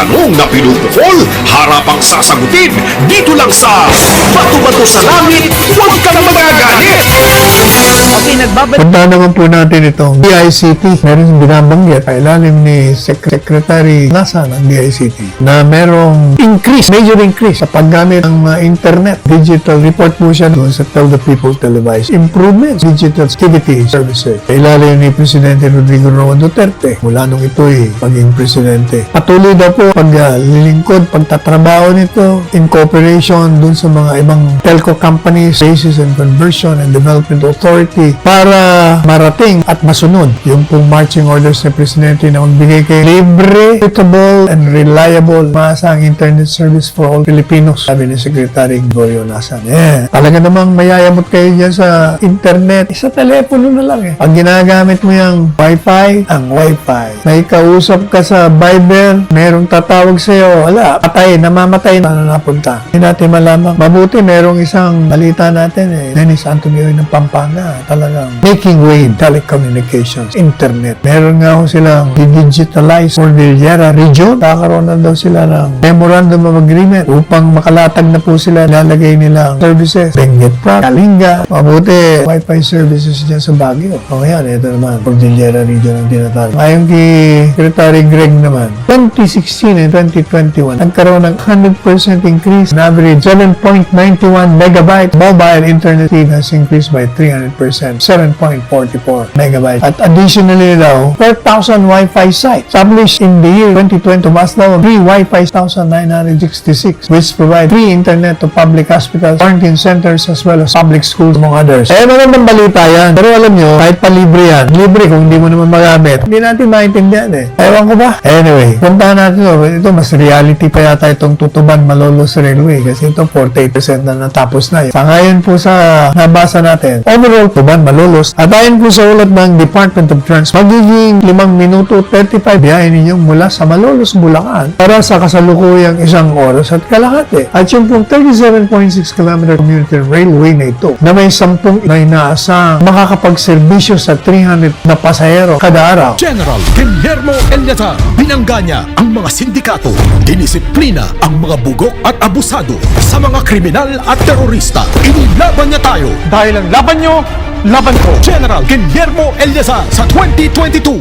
tanong na pinupukol, harapang sasagutin, dito lang sa Bato-Bato sa Langit, Huwag Kang Magagalit! Okay, nagbabalik. Punta naman po natin itong DICT. Meron binabanggit sa ilalim ni Secretary Nasa ng DICT na merong major increase sa paggamit ng internet. Digital report po siya doon sa Tell the People Televised Improvements Digital Activity Services. Sa ilalim ni Presidente Rodrigo Roa Duterte mula nung ito'y maging presidente. Patuloy daw po paglilingkod, pagtatrabaho nito in cooperation doon sa mga ibang telco companies, Basis and Conversion and Development Authority para marating at masunod yung pong marching orders ni Presidente na magbigay kay libre, suitable, and reliable maasang internet service for all Filipinos, sabi ni Secretary Gregorio Nasan. Talaga namang mayayamot kayo dyan sa internet. Sa telepono na lang Pag ginagamit mo yung Wi-Fi, ang Wi-Fi. May kausap ka sa Viber, merong tatawag sa'yo, wala, patay, namamatay, na napunta. Hindi natin malamang. Mabuti, merong isang balita natin Dennis Antonio ng Pampanga, talagang making way in telecommunications, internet. Meron nga ho silang digitalize Cordillera region. Kakaroon na daw sila ng memorandum of agreement upang makalatag na po sila lalagay nilang services. Benguet Park, Kalinga, mabuti Wi-Fi services dyan sa Baguio. O yan, ito naman, Cordillera region ang tinatawag. Ayon kay Secretary Greg naman, 2016 and 2021, nagkaroon ng 100% increase. On average, 7.91 megabytes. Mobile internet speed has increased by 300%, 7.44 megabytes. At additionally daw, 4,000 Wi-Fi sites established in the year 2020 mas daw 3 Wi-Fi 1,966 which provide free internet to public hospitals, quarantine centers, as well as public schools, among others. Magandang balita yan. Pero alam nyo, kahit pa libre yan, libre kung hindi mo naman magamit, hindi natin maintindihan Ewan ko ba? Anyway, puntahan natin ito. Mas reality pa yata itong Tutuban Malolos Railway kasi ito 48% na natapos na Sa ngayon po sa nabasa natin, overall Tutuban Malolos at ayon po sa ulat ng Department of Transport, magiging 5 minuto 35 biyahe ninyong mula sa Malolos, Bulacan para sa kasalukuyang 1 oras at kalahati. At yung pong 37.6 km commuter railway na ito na may 10 na inaasang makakapagserbisyo sa 300 na pasahero kada araw. General Guillermo Eliazar, binangga niya ang mga sindikato, dinisiplina ang mga bugok at abusado sa mga kriminal at terorista. Inilaban niya tayo dahil ang laban nyo, laban ko. General Guillermo Eliazar sa 2022.